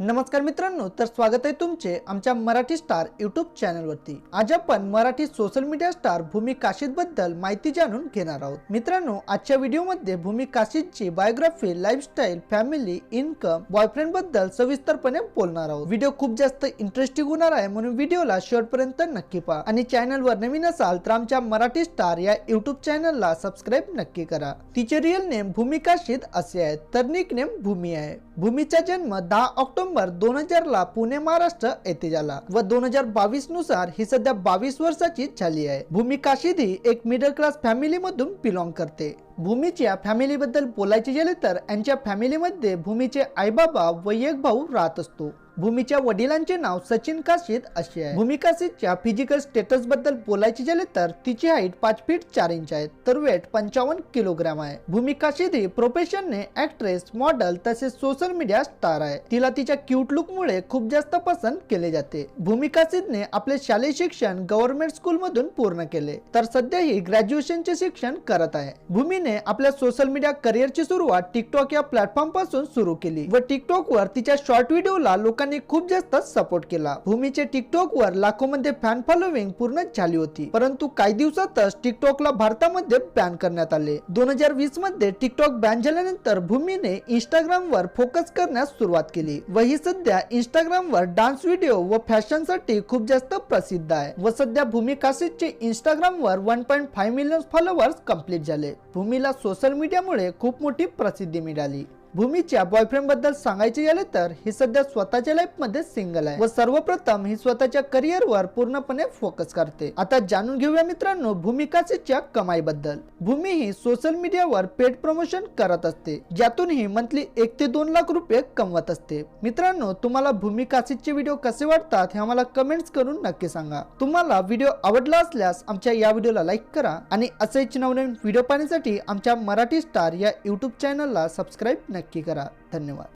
नमस्कार मित्रांनो, तर स्वागत आहे तुमचे आमच्या मराठी स्टार यूट्यूब चॅनलवरती। आज आपण Marathi social media star Bhumi Kashid बद्दल माहिती जाणून घेणार आहोत। मित्रांनो, आजच्या व्हिडिओमध्ये भूमी काशीदची biography, lifestyle, family, income, boyfriend बद्दल सविस्तरपणे बोलणार आहोत। व्हिडिओ खूप जास्त इंटरेस्टिंग होणार आहे, म्हणून व्हिडिओला शेवटपर्यंत नक्की पहा आणि चॅनलवर नवीन असाल तर आमच्या मराठी स्टार या यूट्यूब चॅनलला सबस्क्राइब नक्की करा। तिचे रिअल नेम भूमी काशीद असे आहे, तर निक नेम भूमी आहे। भूमीचा जन्म 10 ऑक्टोबर 2000 ला पुणे महाराष्ट्र येथे झाला व 2022 नुसार ही सध्या 22 वर्षाची झाली आहे। भूमी काशीद ही एक मिडल क्लास फॅमिली मधून बिलॉंग करते। भूमीच्या फॅमिली बद्दल बोलायचे झाले तर यांच्या फॅमिलीमध्ये भूमीचे आई बाबा व एक भाऊ राहत असतो। भूमीच्या वडिलांचे नाव सचिन काशीद असे आहे। भूमी काशीदच्या फिजिकल स्टेटस बद्दल बोलायचे झाले तर तिची हाईट 5 फीट 4 इंच आहे, तर वेट 55 किलोग्राम आहे। भूमी काशीद ही प्रोफेशनने ऍक्ट्रेस, मॉडेल तसेच सोशल मीडिया स्टार आहे। तिला तिच्या क्यूट लुक मुळे खूप जास्त पसंत केले जाते। भूमी काशीदने आपले शालेय शिक्षण गव्हर्नमेंट स्कूल मधून पूर्ण केले, तर सध्या ही ग्रॅज्युएशनचे शिक्षण करत आहे। भूमीने आपल्या सोशल मीडिया करिअरची सुरुवात टिकटॉक या प्लॅटफॉर्म पासून सुरू केली व टिकटॉक वर तिच्या शॉर्ट व्हिडिओला लोकांनी खूप जास्त सपोर्ट केला। भूमीचे टिकटॉक वर लाखोंमध्ये फॅन फॉलोविंग पूर्ण झाली होती, परंतु काही दिवसातच टिकटॉकला भारतामध्ये बॅन करण्यात आले। 2020 मध्ये टिकटॉक बॅन झाल्यानंतर भूमीने इंस्टाग्राम वर फोकस करण्यास सुरुवात केली व ही सध्या इंस्टाग्राम वर डान्स व्हिडिओ व फॅशन साठी खूप जास्त प्रसिद्ध आहे व सध्या भूमी काशीदचे इंस्टाग्राम वर 1.5 मिलियन फॉलोअर्स कंप्लीट झाले। भूमीला सोशल मीडियामुळे खूप मोठी प्रसिद्धी मिळाली। भूमीच्या बॉयफ्रेंड बद्दल सांगायचे झाले तर ही सध्या स्वतःच्या लाईफ मध्ये सिंगल आहे व सर्वप्रथम ही स्वतःच्या करिअर वर पूर्णपणे फोकस करते। आता जाणून घेऊया मित्रांनो भूमी काशीदच्या कमाई बद्दल। भूमी ही सोशल मीडियावर पेड प्रमोशन करत असते, ज्यातून ही मंथली 1 ते 2 लाख रुपये कमवत असते। मित्रांनो, तुम्हाला भूमी काशीदचे व्हिडिओ कसे वाटतात हे आम्हाला कमेंट्स करून नक्की सांगा। तुम्हाला व्हिडिओ आवडला असल्यास आमच्या या व्हिडिओला लाईक करा आणि असेच नवनवीन व्हिडिओ पाहण्यासाठी आमच्या मराठी स्टार या यूट्यूब चॅनलला सबस्क्राइब नक्की करा। धन्यवाद।